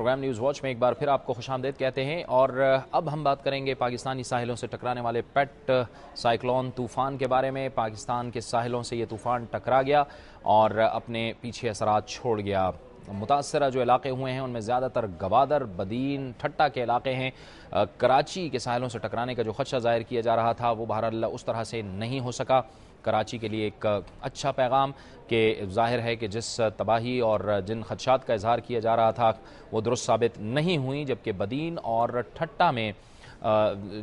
Programme news watch میں ایک بار پھر آپ کو خوشامدید کہتے ہیں، اور اب ہم بات کریں گے پاکستانی ساحلوں سے ٹکرانے والے پیٹ سائیکلون طوفان کے بارے میں۔ پاکستان کے ساحلوں سے یہ طوفان ٹکرا گیا اور اپنے پیچھے اثرات چھوڑ گیا۔ متاثرہ جو علاقے ہوئے ہیں ان میں زیادہ تر گوادر، بدین، ٹھٹا کے علاقے ہیں۔ کراچی کے ساحلوں سے ٹکرانے کا جو خدشہ ظاہر کیا جا رہا تھا وہ بہرحال اس طرح سے نہیں ہو سکا۔ کراچی کے لیے ایک اچھا پیغام کہ ظاہر ہے کہ جس تباہی اور جن خدشات کا اظہار کیا جا رہا تھا وہ درست ثابت نہیں ہوئی، جبکہ بدین اور ٹھٹا میں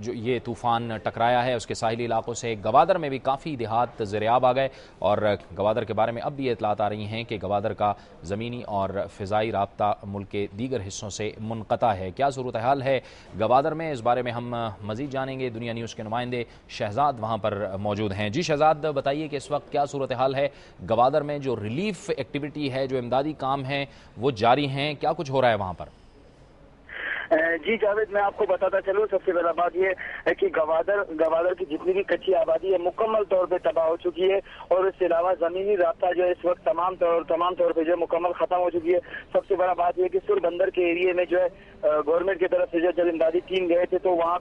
جو یہ طوفان ٹکرایا ہے اس کے ساحلی علاقوں سے گوادر میں بھی کافی دیہات زیرآب آ گئے، اور گوادر کے بارے میں اب بھی یہ اطلاعات آ رہی ہیں کہ گوادر کا زمینی اور فضائی رابطہ ملک کے دیگر حصوں سے منقطع ہے۔ کیا صورتحال ہے گوادر میں، اس بارے میں ہم مزید جانیں گے۔ دنیا نیوز کے نمائندے شہزاد وہاں پر موجود ہیں۔ جی شہزاد، بتائیے کہ اس وقت کیا صورتحال ہے گوادر میں، جو ریلیف ایکٹیویٹی ہے، جو امدادی کام ہیں وہ جاری ہیں، کیا کچھ ہو رہا ہے وہاں پر؟ جی جاوید، میں آپ کو بتاتا چلوں، سب سے پہلا بات یہ ہے کہ گوادر کی جتنی بھی کچی آبادی ہے مکمل طور پہ تباہ ہو چکی ہے، اور اس کے علاوہ زمینی رابطہ جو ہے اس وقت تمام طور پہ جو ہے مکمل ختم ہو چکی ہے۔ سب سے بڑا بات یہ ہے کہ سر بندر کے ایریے میں جو ہے گورنمنٹ کی طرف سے جب امدادی ٹیم گئے تھے تو وہاں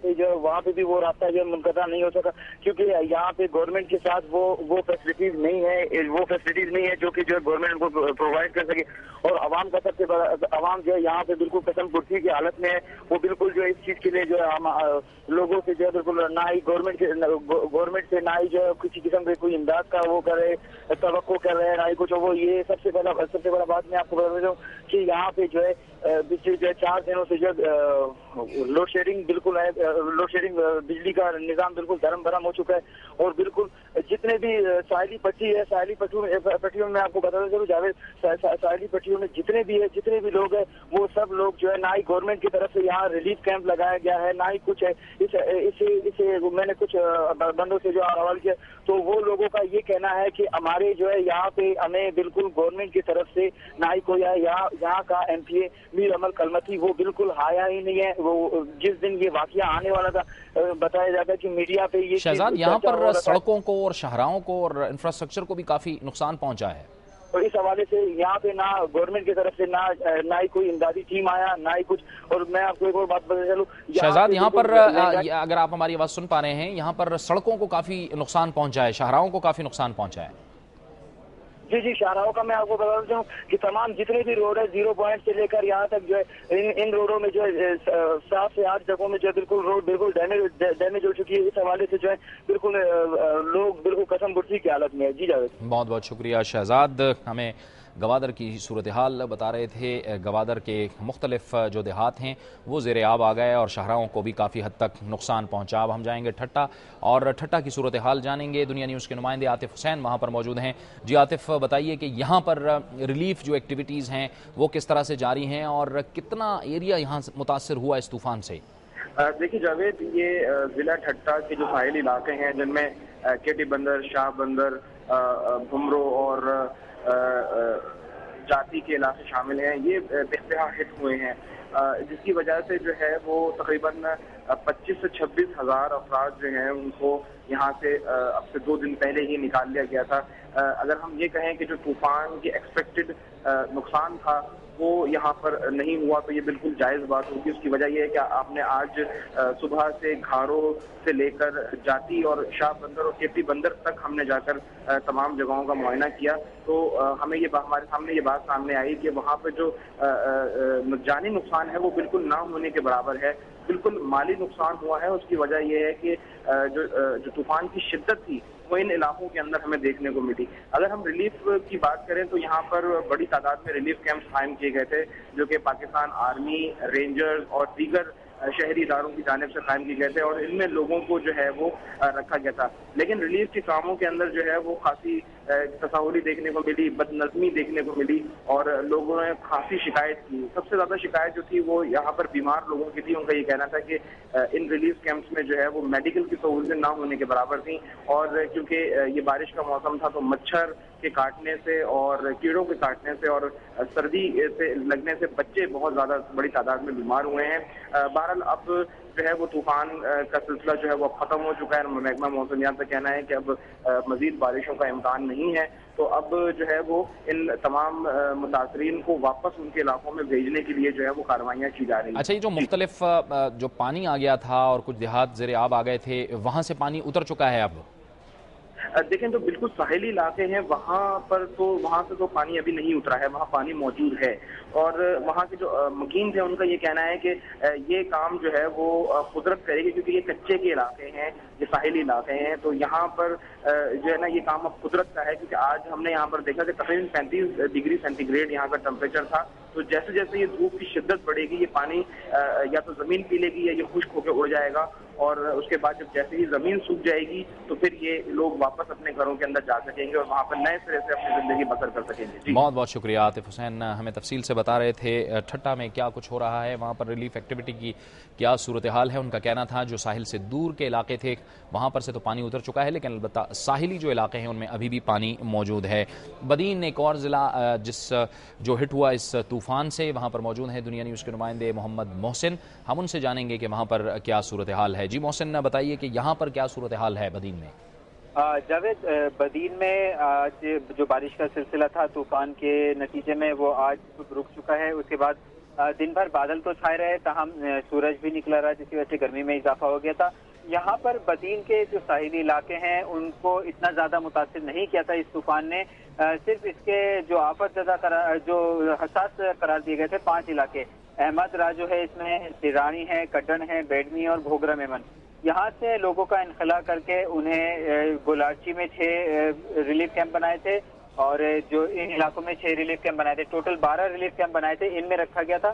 پہ بھی وہ رابطہ جو ہے منقطع نہیں ہو سکا، کیونکہ یہاں پہ گورنمنٹ کے ساتھ وہ فیسلٹیز نہیں ہے جو کہ جو ہے گورنمنٹ کو پرووائڈ کر سکے، اور عوام کا سب سے بڑا عوام جو ہے یہاں پہ بالکل قسم پرسی کی حالت میں ہے۔ وہ بالکل جو ہے اس چیز کے لیے جو ہے ہم لوگوں سے جو ہے بالکل نہ ہی گورنمنٹ سے نہ ہی جو ہے کسی قسم کے کوئی امداد کا وہ کرے توقع کر رہے ہیں، نہ ہی کچھ وہ۔ یہ سب سے بڑا بات میں آپ کو بتا دوں کہ یہاں پہ جو ہے پچھلے جو ہے 4 دنوں سے جو لوڈ شیڈنگ بالکل ہے، لوڈ شیڈنگ بجلی کا نظام بالکل دھرم بھرم ہو چکا ہے، اور بالکل جتنے بھی ساحلی پٹی ہے، ساحلی پٹیوں میں آپ کو بتاتا چلوں جاوید، ساحلی پٹیوں میں جتنے بھی لوگ ہیں وہ سب لوگ جو ہے نہ ہی گورنمنٹ کی طرف سے یہاں ریلیف کیمپ لگایا گیا ہے، نہ ہی کچھ ہے۔ اسے میں نے کچھ بندوں سے جو حوالہ کیا تو وہ لوگوں کا یہ کہنا ہے کہ ہمارے جو ہے یہاں پہ ہمیں بالکل گورنمنٹ کی طرف سے نہ ہی کوئی ہے، یہاں کا MPA میر عمل کلمتی وہ بالکل آیا ہی نہیں ہے۔ وہ جس دن یہ واقعہ آنے والا تھا بتایا جاتا ہے کہ میڈیا پہ یہ شہزاد، یہاں پر سڑکوں کو اور شاہراہوں کو اور انفراسٹرکچر کو بھی کافی نقصان پہنچا ہے، اور اس حوالے سے یہاں پہ نہ گورنمنٹ کی طرف سے نہ ہی کوئی امدادی ٹیم آیا، نہ ہی کچھ۔ اور میں آپ کو ایک اور بات بتا چلوں شہزاد، یہاں پر اگر آپ ہماری آواز سن پا رہے ہیں، یہاں پر سڑکوں کو کافی نقصان پہنچا ہے، شاہراہوں کو کافی نقصان پہنچا ہے۔ جی شاہراہوں کا میں آپ کو بتا دیتا ہوں کہ تمام جتنے بھی روڈ ہے 0 پوائنٹ سے لے کر یہاں تک جو ہے ان روڈوں میں جو ہے 7 سے 8 جگہوں میں جو ہے بالکل روڈ بالکل ڈیمیج ہو چکی ہے۔ اس حوالے سے جو ہے بالکل لوگ بالکل قسم پرسی کی حالت میں ہے۔ جی جاوید، بہت بہت شکریہ شہزاد، ہمیں گوادر کی صورتحال بتا رہے تھے۔ گوادر کے مختلف جو دیہات ہیں وہ زیر آب آ گئے اور شاہراہوں کو بھی کافی حد تک نقصان پہنچا۔ اب ہم جائیں گے ٹھٹا اور ٹھٹا کی صورتحال جانیں گے۔ دنیا نیوز کے نمائندے عاطف حسین وہاں پر موجود ہیں۔ جی عاطف، بتائیے کہ یہاں پر ریلیف جو ایکٹیویٹیز ہیں وہ کس طرح سے جاری ہیں اور کتنا ایریا یہاں متاثر ہوا اس طوفان سے؟ دیکھیے جاوید، یہ ضلع ٹھٹا کے جو ساحلی علاقے ہیں جن میں کیٹی بندر، شاہ بندر، بھمرو اور جاتی کے علاقے شامل ہیں، یہ بے انتہا ہٹ ہوئے ہیں، جس کی وجہ سے جو ہے وہ تقریباً 25 سے 26 ہزار افراد جو ہیں ان کو یہاں سے اب سے 2 دن پہلے ہی نکال لیا گیا تھا۔ اگر ہم یہ کہیں کہ جو طوفان کی ایکسپیکٹڈ نقصان تھا وہ یہاں پر نہیں ہوا تو یہ بالکل جائز بات ہوگی۔ اس کی وجہ یہ ہے کہ آپ نے آج صبح سے گھاروں سے لے کر جاتی اور شاہ بندر اور کیپی بندر تک ہم نے جا کر تمام جگہوں کا معائنہ کیا، تو ہمیں ہمارے سامنے یہ بات سامنے آئی کہ وہاں پہ جو جانی نقصان ہے وہ بالکل نہ ہونے کے برابر ہے، بالکل مالی نقصان ہوا ہے۔ اس کی وجہ یہ ہے کہ جو طوفان کی شدت تھی وہ ان علاقوں کے اندر ہمیں دیکھنے کو ملی۔ اگر ہم ریلیف کی بات کریں تو یہاں پر بڑی تعداد میں ریلیف کیمپس قائم کیے گئے تھے جو کہ پاکستان آرمی، رینجرز اور دیگر شہری اداروں کی جانب سے قائم کیے گئے تھے، اور ان میں لوگوں کو جو ہے وہ رکھا گیا تھا۔ لیکن ریلیف کے کاموں کے اندر جو ہے وہ خاصی تساہلی دیکھنے کو ملی، بد نظمی دیکھنے کو ملی، اور لوگوں نے خاصی شکایت کی۔ سب سے زیادہ شکایت جو تھی وہ یہاں پر بیمار لوگوں کی تھی۔ ان کا یہ کہنا تھا کہ ان ریلیف کیمپس میں جو ہے وہ میڈیکل کی سہولتیں نہ ہونے کے برابر تھیں، اور کیونکہ یہ بارش کا موسم تھا تو مچھر کے کاٹنے سے اور کیڑوں کے کاٹنے سے اور سردی سے لگنے سے بچے بہت زیادہ بڑی تعداد میں بیمار ہوئے ہیں۔ بہرحال بہرحال اب جو ہے وہ طوفان کا سلسلہ جو ہے وہ ختم ہو چکا ہے. محکمہ موسمیات کا کہنا ہے کہ اب مزید بارشوں کا امکان نہیں ہے, تو اب جو ہے وہ ان تمام متاثرین کو واپس ان کے علاقوں میں بھیجنے کے لیے جو ہے وہ کارروائیاں کی جا رہی ہیں. اچھا, یہ جو مختلف جو پانی آ گیا تھا اور کچھ دیہات زیر آب آ گئے تھے, وہاں سے پانی اتر چکا ہے اب؟ دیکھیں تو بالکل ساحلی علاقے ہیں, وہاں سے تو پانی ابھی نہیں اترا ہے, وہاں پانی موجود ہے. اور وہاں کے جو مکین تھے ان کا یہ کہنا ہے کہ یہ کام جو ہے وہ قدرت کرے گی, کیونکہ یہ کچے کے علاقے ہیں, یہ ساحلی علاقے ہیں, تو یہاں پر جو ہے نا یہ کام اب قدرت کا ہے. کیونکہ آج ہم نے یہاں پر دیکھا کہ تقریباً 35 ڈگری سینٹی گریڈ یہاں کا ٹمپریچر تھا. تو جیسے جیسے یہ دھوپ کی شدت بڑھے گی, یہ پانی یا تو زمین پی لے گی یا یہ خشک ہو کے اڑ جائے گا, اور اس کے بعد جب جیسے ہی زمین سوکھ جائے گی تو پھر یہ لوگ واپس اپنے گھروں کے اندر جا سکیں گے اور وہاں پر نئے سرے سے اپنی زندگی بسر کر سکیں گے. بہت بہت شکریہ عاطف حسین, ہمیں تفصیل سے بتا رہے تھے ٹھٹہ میں کیا کچھ ہو رہا ہے, وہاں پر ریلیف ایکٹیویٹی کی کیا صورتحال ہے. ان کا کہنا تھا جو ساحل سے دور کے علاقے تھے وہاں پر سے تو پانی اتر چکا ہے, لیکن البتہ ساحلی جو علاقے ہیں ان میں ابھی بھی پانی موجود ہے. بدین ایک اور ضلع جو ہٹ ہوا اس طوفان سے, وہاں پر موجود ہیں دنیا نیوز کے نمائندے محمد محسن. ہم ان سے جانیں گے کہ وہاں پر کیا صورتحال ہے. جی محسن, بتائیے کہ یہاں پر کیا صورتحال ہے بدین میں؟ جاوید, بدین میں آج جو بارش کا سلسلہ تھا طوفان کے نتیجے میں وہ آج رک چکا ہے. اس کے بعد دن بھر بادل تو چھائے رہے, تاہم سورج بھی نکلا رہا, جس کی وجہ سے گرمی میں اضافہ ہو گیا تھا. یہاں پر بدین کے جو ساحلی علاقے ہیں ان کو اتنا زیادہ متاثر نہیں کیا تھا اس طوفان نے. صرف اس کے جو آفت زدہ جو حساس قرار دیے گئے تھے 5 علاقے, احمد راجو ہے, اس میں سیرانی ہے, کڈن ہے, بیڈمی اور بھوگرا میمن. یہاں سے لوگوں کا انخلا کر کے انہیں گولارچی میں 6 ریلیف کیمپ بنائے تھے, اور جو ان علاقوں میں 6 ریلیف کیمپ بنائے تھے. ٹوٹل 12 ریلیف کیمپ بنائے تھے, ان میں رکھا گیا تھا.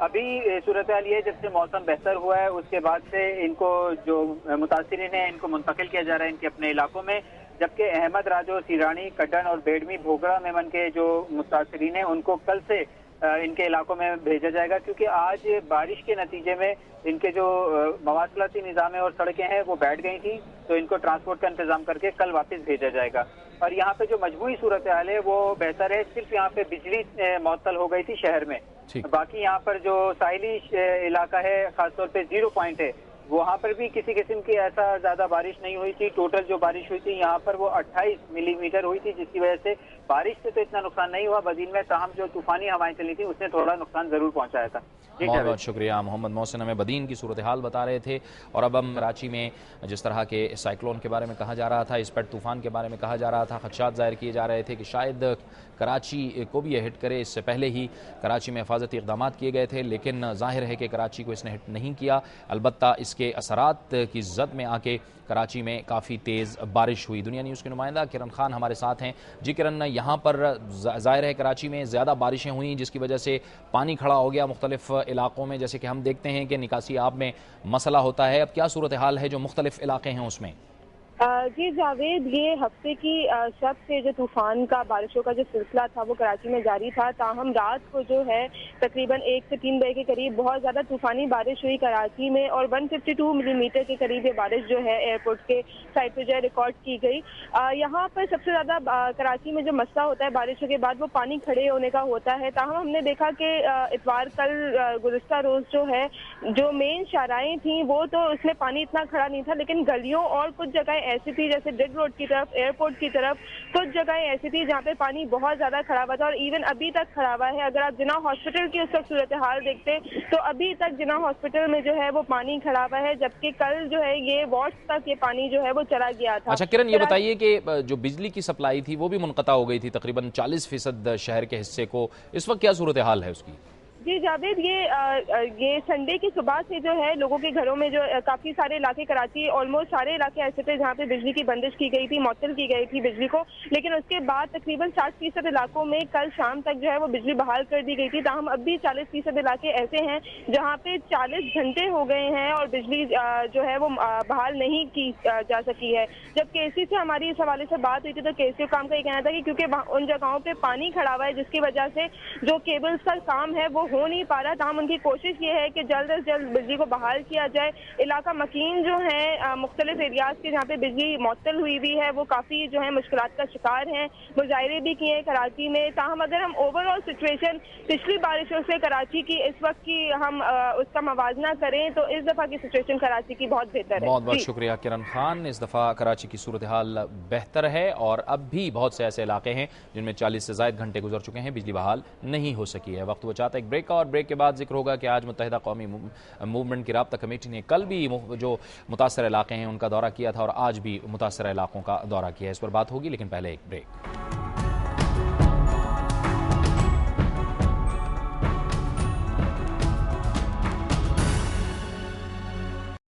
ابھی صورتحال یہ ہے جب سے موسم بہتر ہوا ہے اس کے بعد سے ان کو جو متاثرین ہیں ان کو منتقل کیا جا رہا ہے ان کے اپنے علاقوں میں, جبکہ احمد راجو, سیرانی, کڈن اور بیڈمی, بھوگرا میمن کے جو متاثرین ہیں ان کو کل سے ان کے علاقوں میں بھیجا جائے گا, کیونکہ آج بارش کے نتیجے میں ان کے جو مواصلاتی نظام ہے اور سڑکیں ہیں وہ بیٹھ گئی تھیں, تو ان کو ٹرانسپورٹ کا انتظام کر کے کل واپس بھیجا جائے گا. اور یہاں پہ جو مجموعی صورتحال ہے وہ بہتر ہے. صرف یہاں پہ بجلی معطل ہو گئی تھی شہر میں, باقی یہاں پر جو ساحلی علاقہ ہے خاص طور پہ 0 پوائنٹ ہے, وہاں پر بھی کسی قسم کی ایسا زیادہ بارش نہیں ہوئی تھی. ٹوٹل جو بارش ہوئی تھی یہاں پر وہ 28 ملی میٹر ہوئی تھی, جس کی وجہ سے بارش سے تو اتنا نقصان نہیں ہوا بدین میں, تاہم جو طوفانی ہوائیں چلی تھی اس نے تھوڑا نقصان ضرور پہنچایا تھا. بہت بہت شکریہ محمد محسن, ہمیں بدین کی صورتحال بتا رہے تھے. اور اب ہم کراچی میں جس طرح کے سائیکلون کے بارے میں کہا جا رہا تھا, اس پیٹ طوفان کے بارے میں کہا جا رہا تھا, خدشات ظاہر کیے جا رہے تھے کہ شاید کراچی کو بھی یہ ہٹ کرے. اس سے پہلے ہی کراچی میں حفاظتی اقدامات کیے گئے تھے, لیکن ظاہر ہے کہ کراچی کو اس نے ہٹ نہیں کیا. البتہ اس کے اثرات کی زد میں آ کے کراچی میں کافی تیز بارش ہوئی. دنیا نیوز کے نمائندہ کرن خان ہمارے ساتھ ہیں. جی کرن, یہاں پر ظاہر ہے کراچی میں زیادہ بارشیں ہوئیں جس کی وجہ سے پانی کھڑا ہو گیا مختلف علاقوں میں, جیسے کہ ہم دیکھتے ہیں کہ نکاسی آب میں مسئلہ ہوتا ہے. اب کیا صورتحال ہے جو مختلف علاقے ہیں اس میں؟ جی جاوید, یہ ہفتے کی شب سے جو طوفان کا بارشوں کا جو سلسلہ تھا وہ کراچی میں جاری تھا, تاہم رات کو جو ہے تقریباً 1 سے 3 بجے کے قریب بہت زیادہ طوفانی بارش ہوئی کراچی میں, اور 152 ملی میٹر کے قریب یہ بارش جو ہے ایئرپورٹ کے سائٹ پہ جو ہے ریکارڈ کی گئی. یہاں پر سب سے زیادہ کراچی میں جو مسئلہ ہوتا ہے بارشوں کے بعد وہ پانی کھڑے ہونے کا ہوتا ہے. تاہم ہم نے دیکھا کہ اتوار کل گزشتہ روز جو ہے جو مین شاہراہیں تھیں وہ تو اس میں پانی اتنا کھڑا نہیں تھا, لیکن گلیوں اور کچھ جگہیں ایسی تھی جیسے ڈگ روڈ کی طرف, ایئرپورٹ کی طرف, کچھ جگہیں ایسی تھی جہاں پہ پانی بہت زیادہ کھڑا ہوا تھا, اور ایون ابھی تک کھڑا ہوا ہے. اگر آپ جناح ہاسپٹل کی اس وقت صورتحال دیکھتے تو ابھی تک جناح ہاسپٹل میں جو ہے وہ پانی کھڑا ہوا ہے, جبکہ کل جو ہے یہ وارڈز تک یہ پانی جو ہے وہ چلا گیا تھا. اچھا کرن, یہ بتائیے کہ جو بجلی کی سپلائی تھی وہ بھی منقطع ہو گئی تھی تقریباً 40% شہر کے حصے کو, اس وقت کیا صورتحال ہے اس کی؟ جی جاوید, یہ سنڈے کی صبح سے جو ہے لوگوں کے گھروں میں جو کافی سارے علاقے, کراچی آلموسٹ سارے علاقے ایسے تھے جہاں پہ بجلی کی بندش کی گئی تھی, معطل کی گئی تھی بجلی کو, لیکن اس کے بعد تقریباً 60% علاقوں میں کل شام تک جو ہے وہ بجلی بحال کر دی گئی تھی. تاہم اب بھی 40% علاقے ایسے ہیں جہاں پہ 40 گھنٹے ہو گئے ہیں اور بجلی جو ہے وہ بحال نہیں کی جا سکی ہے. جب کے سی سے ہماری اس حوالے سے بات ہوئی تھی تو کے سی کام کا یہ کہنا تھا کہ کیونکہ ان جگہوں پہ پانی کھڑا ہوا ہے جس کی وجہ سے جو کیبلز کا کام ہے وہ ہو نہیں پا رہا، تاہم ان کی کوشش یہ ہے کہ جلد از جلد بجلی کو بحال کیا جائے۔ علاقہ مکین جو ہیں مختلف ایریاز کے جہاں پہ بجلی معطل ہوئی ہوئی ہے وہ کافی جو ہے مشکلات کا شکار ہیں، مظاہرے بھی کیے ہیں کراچی میں۔ تاہم اگر ہم اوور آل سچویشن پچھلی بارشوں سے کراچی کی اس وقت کی ہم اس کا موازنہ کریں تو اس دفعہ کی سچویشن کراچی کی بہت بہتر ہے۔ بہت بہت شکریہ کرن خان۔ اس دفعہ کراچی کی صورتحال بہتر ہے اور اب بھی بہت سے ایسے علاقے ہیں جن میں 40 سے زائد گھنٹے گزر چکے ہیں، بجلی بحال نہیں ہو سکی ہے۔ وقت وہ چاہتا ہے ایک بریک کا، اور بریک کے بعد ذکر ہوگا کہ آج متحدہ قومی موومنٹ کی رابطہ کمیٹی نے کل بھی جو متاثرہ علاقے ہیں ان کا دورہ کیا تھا اور آج بھی متاثرہ علاقوں کا دورہ کیا ہے۔ اس پر بات ہوگی لیکن پہلے ایک بریک۔